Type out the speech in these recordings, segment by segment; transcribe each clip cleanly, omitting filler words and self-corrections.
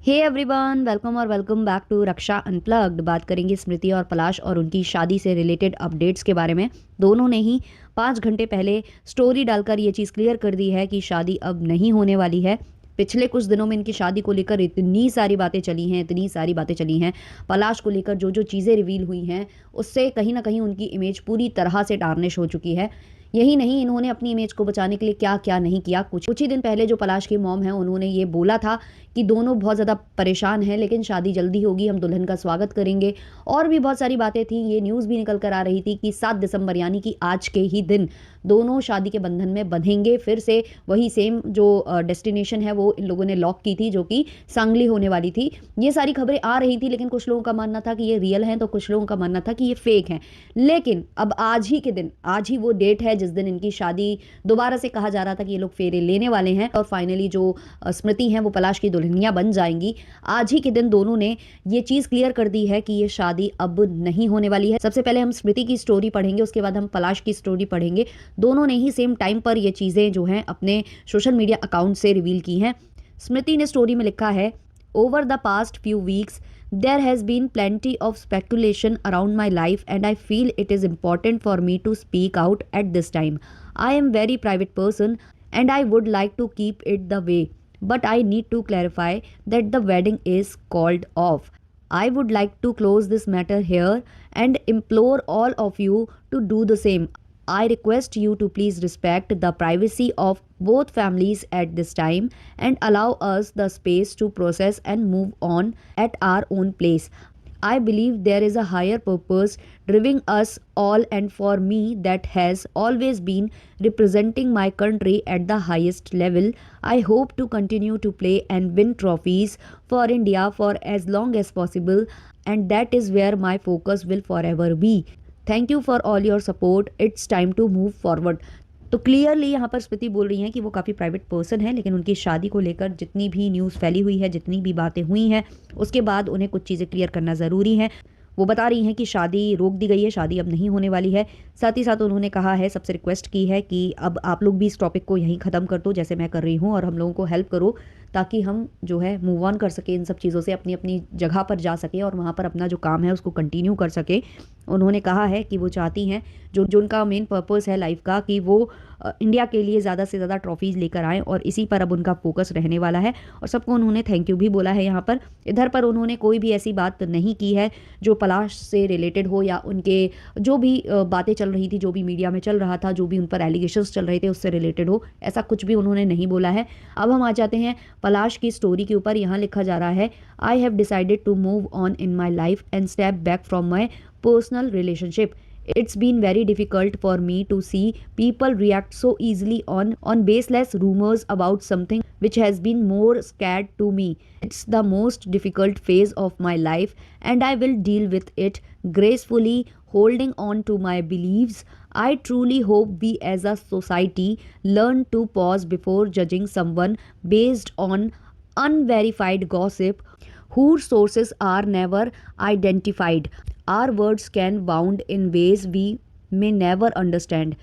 Hey everyone, welcome back to Raksha unplugged. बात करेंगे स्मृति और पलाश और उनकी शादी से रिलेटेड अपडेट्स के बारे में। दोनों ने ही 5 घंटे पहले स्टोरी डालकर ये चीज़ क्लियर कर दी है कि शादी अब नहीं होने वाली है। पिछले कुछ दिनों में इनकी शादी को लेकर इतनी सारी बातें चली हैं। पलाश को लेकर जो जो चीज़ें रिवील हुई हैं उससे कहीं ना कहीं उनकी इमेज पूरी तरह से टार्निश हो चुकी है। यही नहीं, इन्होंने अपनी इमेज को बचाने के लिए क्या क्या नहीं किया। कुछ ही दिन पहले जो पलाश की मॉम है उन्होंने ये बोला था कि दोनों बहुत ज़्यादा परेशान हैं, लेकिन शादी जल्दी होगी, हम दुल्हन का स्वागत करेंगे। और भी बहुत सारी बातें थी। ये न्यूज़ भी निकल कर आ रही थी कि 7 दिसंबर यानी कि आज के ही दिन दोनों शादी के बंधन में बंधेंगे। फिर से वही सेम जो डेस्टिनेशन है वो इन लोगों ने लॉक की थी, जो कि सांगली होने वाली थी। ये सारी खबरें आ रही थी, लेकिन कुछ लोगों का मानना था कि ये रियल हैं, तो कुछ लोगों का मानना था कि ये फेक हैं। लेकिन अब आज ही के दिन, आज ही वो डेट है जिस दिन इनकी शादी दोबारा से कहा जा रहा था कि ये लोग फेरे लेने वाले हैं और फाइनली जो स्मृति हैं वो पलाश की दुल्हनिया बन जाएंगी। आज ही के दिन दोनों ने ये चीज़ क्लियर कर दी है कि ये शादी अब नहीं होने वाली है। सबसे पहले हम स्मृति की स्टोरी पढ़ेंगे, उसके बाद हम पलाश की स्टोरी पढ़ेंगे। दोनों ने ही सेम टाइम पर ये चीज़ें जो हैं अपने सोशल मीडिया अकाउंट से रिवील की हैं। स्मृति ने स्टोरी में लिखा है, over the past few weeks there has been plenty of speculation around my life and I feel it is important for me to speak out at this time. I am very private person and I would like to keep it the way, but I need to clarify that the wedding is called off. I would like to close this matter here and implore all of you to do the same. I request you to please respect the privacy of both families at this time and allow us the space to process and move on at our own pace. I believe there is a higher purpose driving us all, and for me that has always been representing my country at the highest level. I hope to continue to play and win trophies for India for as long as possible, and that is where my focus will forever be. Thank you for all your support, it's time to move forward. तो clearly यहाँ पर स्मृति बोल रही हैं कि वो काफ़ी private person है, लेकिन उनकी शादी को लेकर जितनी भी न्यूज़ फैली हुई है, जितनी भी बातें हुई हैं, उसके बाद उन्हें कुछ चीज़ें क्लियर करना ज़रूरी है। वो बता रही हैं कि शादी रोक दी गई है, शादी अब नहीं होने वाली है। साथ ही साथ उन्होंने कहा है, सबसे रिक्वेस्ट की है कि अब आप लोग भी इस टॉपिक को यहीं ख़त्म कर दो जैसे मैं कर रही हूँ, और हम लोगों को हेल्प करो ताकि हम जो है मूव ऑन कर सके इन सब चीज़ों से, अपनी अपनी जगह पर जा सके और वहाँ पर अपना जो काम है उसको कंटिन्यू कर सके। उन्होंने कहा है कि वो चाहती हैं, जो उनका मेन पर्पस है लाइफ का, कि वो इंडिया के लिए ज़्यादा से ज़्यादा ट्रॉफीज़ लेकर आएँ, और इसी पर अब उनका फोकस रहने वाला है। और सबको उन्होंने थैंक यू भी बोला है यहाँ पर। इधर पर उन्होंने कोई भी ऐसी बात नहीं की है जो पलाश से रिलेटेड हो, या उनके जो भी बातें चल रही थी, जो भी मीडिया में चल रहा था, जो भी उन पर एलिगेशंस चल रहे थे उससे रिलेटेड हो, ऐसा कुछ भी उन्होंने नहीं बोला है। अब हम आ जाते हैं पलाश की स्टोरी के ऊपर। यहाँ लिखा जा रहा है, I have decided to move on in my life and step back from my personal relationship. It's been very difficult for me to see people react so easily on baseless rumors about something which has been more scared to me. It's the most difficult phase of my life and I will deal with it gracefully, holding on to my beliefs. I truly hope we as a society learn to pause before judging someone based on unverified gossip whose sources are never identified. Our words can wound in ways we may never understand.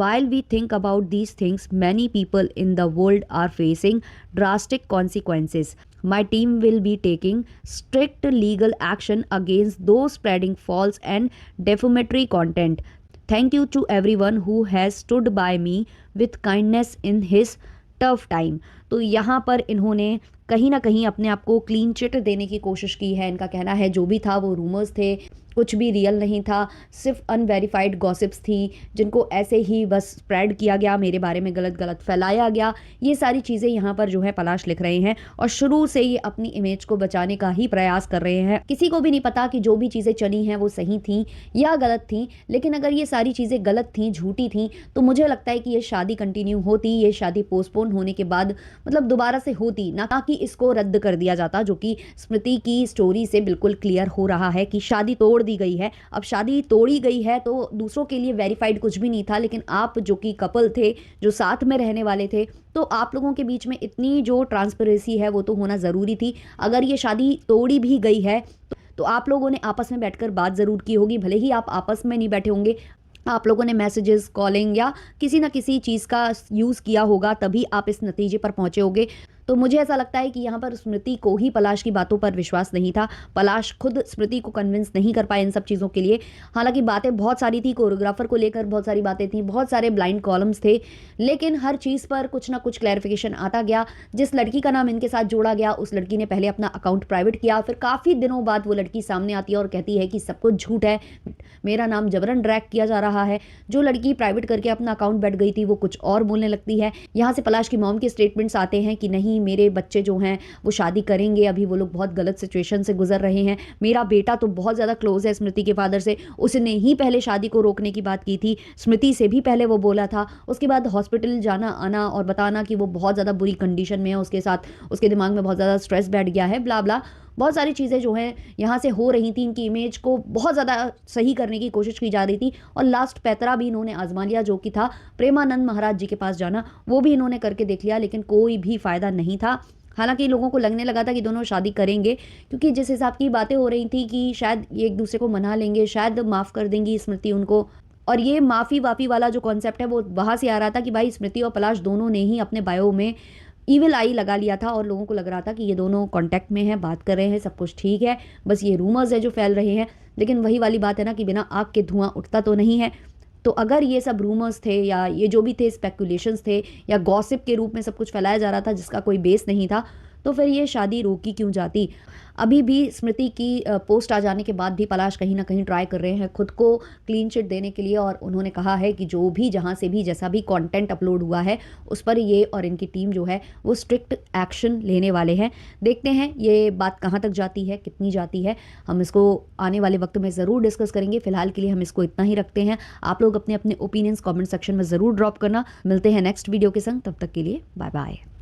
While we think about these things, many people in the world are facing drastic consequences. My team will be taking strict legal action against those spreading false and defamatory content. Thank you to everyone who has stood by me with kindness in his tough time. तो यहाँ पर इन्होंने कहीं ना कहीं अपने आप को क्लीन चिट देने की कोशिश की है। इनका कहना है जो भी था वो रूमर्स थे, कुछ भी रियल नहीं था, सिर्फ अनवेरीफाइड गॉसिप्स थी जिनको ऐसे ही बस स्प्रेड किया गया, मेरे बारे में गलत गलत फैलाया गया। ये सारी चीज़ें यहाँ पर जो है पलाश लिख रहे हैं, और शुरू से ये अपनी इमेज को बचाने का ही प्रयास कर रहे हैं। किसी को भी नहीं पता कि जो भी चीज़ें चली हैं वो सही थी या गलत थी, लेकिन अगर ये सारी चीज़ें गलत थी, झूठी थी, तो मुझे लगता है कि ये शादी कंटिन्यू होती, ये शादी पोस्टपोन होने के बाद मतलब दोबारा से होती, ना कि इसको रद्द कर दिया जाता, जो कि स्मृति की स्टोरी से बिल्कुल क्लियर हो रहा है कि शादी तोड़ दी गई है। अब शादी तोड़ी गई है तो दूसरों के लिए वेरीफाइड कुछ भी नहीं था, लेकिन आप जो कि कपल थे, जो साथ में रहने वाले थे, तो आप लोगों के बीच में इतनी जो ट्रांसपेरेंसी है वो तो होना ज़रूरी थी। अगर ये शादी तोड़ी भी गई है तो आप लोगों ने आपस में बैठकर बात ज़रूर की होगी, भले ही आप आपस में नहीं बैठे होंगे, आप लोगों ने मैसेजेस, कॉलिंग या किसी ना किसी चीज़ का यूज़ किया होगा, तभी आप इस नतीजे पर पहुँचे होंगे। तो मुझे ऐसा लगता है कि यहाँ पर स्मृति को ही पलाश की बातों पर विश्वास नहीं था। पलाश खुद स्मृति को कन्विंस नहीं कर पाए इन सब चीज़ों के लिए। हालांकि बातें बहुत सारी थी, कोरियोग्राफर को लेकर बहुत सारी बातें थी, बहुत सारे ब्लाइंड कॉलम्स थे, लेकिन हर चीज़ पर कुछ ना कुछ क्लैरिफिकेशन आता गया। जिस लड़की का नाम इनके साथ जोड़ा गया उस लड़की ने पहले अपना अकाउंट प्राइवेट किया, फिर काफ़ी दिनों बाद वो लड़की सामने आती है और कहती है कि सब कुछ झूठ है, मेरा नाम जबरन ड्रैग किया जा रहा है। जो लड़की प्राइवेट करके अपना अकाउंट बैठ गई थी वो कुछ और बोलने लगती है। यहाँ से पलाश की मॉम के स्टेटमेंट्स आते हैं कि नहीं, मेरे बच्चे जो हैं वो शादी करेंगे, अभी वो लोग बहुत गलत सिचुएशन से गुजर रहे हैं। मेरा बेटा तो बहुत ज़्यादा क्लोज है स्मृति के फादर से, उसने ही पहले शादी को रोकने की बात की थी, स्मृति से भी पहले वो बोला था। उसके बाद हॉस्पिटल जाना आना और बताना कि वो बहुत ज़्यादा बुरी कंडीशन में है, उसके साथ उसके दिमाग में बहुत ज़्यादा स्ट्रेस बैठ गया है, ब्ला ब्ला। बहुत सारी चीज़ें जो हैं यहाँ से हो रही थी, इनकी इमेज को बहुत ज़्यादा सही करने की कोशिश की जा रही थी। और लास्ट पैतरा भी इन्होंने आजमा लिया, जो कि था प्रेमानंद महाराज जी के पास जाना। वो भी इन्होंने करके देख लिया, लेकिन कोई भी फ़ायदा नहीं था। हालांकि लोगों को लगने लगा था कि दोनों शादी करेंगे, क्योंकि जिस हिसाब की बातें हो रही थी कि शायद ये एक दूसरे को मना लेंगे, शायद माफ़ कर देंगी स्मृति उनको। और ये माफ़ी वाफ़ी वाला जो कॉन्सेप्ट है वो वहाँ से आ रहा था कि भाई स्मृति और पलाश दोनों ने ही अपने बायो में ईविल आई लगा लिया था और लोगों को लग रहा था कि ये दोनों कांटेक्ट में हैं, बात कर रहे हैं, सब कुछ ठीक है, बस ये रूमर्स है जो फैल रहे हैं। लेकिन वही वाली बात है ना कि बिना आग के धुआं उठता तो नहीं है। तो अगर ये सब रूमर्स थे या ये जो भी थे स्पेकुलेशंस थे या गॉसिप के रूप में सब कुछ फैलाया जा रहा था जिसका कोई बेस नहीं था, तो फिर ये शादी रोकी क्यों जाती। अभी भी स्मृति की पोस्ट आ जाने के बाद भी पलाश कहीं ना कहीं ट्राई कर रहे हैं खुद को क्लीन चिट देने के लिए, और उन्होंने कहा है कि जो भी जहाँ से भी जैसा भी कंटेंट अपलोड हुआ है उस पर ये और इनकी टीम जो है वो स्ट्रिक्ट एक्शन लेने वाले हैं। देखते हैं ये बात कहाँ तक जाती है, कितनी जाती है, हम इसको आने वाले वक्त में ज़रूर डिस्कस करेंगे। फिलहाल के लिए हम इसको इतना ही रखते हैं। आप लोग अपने अपने ओपिनियंस कॉमेंट सेक्शन में ज़रूर ड्रॉप करना। मिलते हैं नेक्स्ट वीडियो के संग, तब तक के लिए बाय बाय।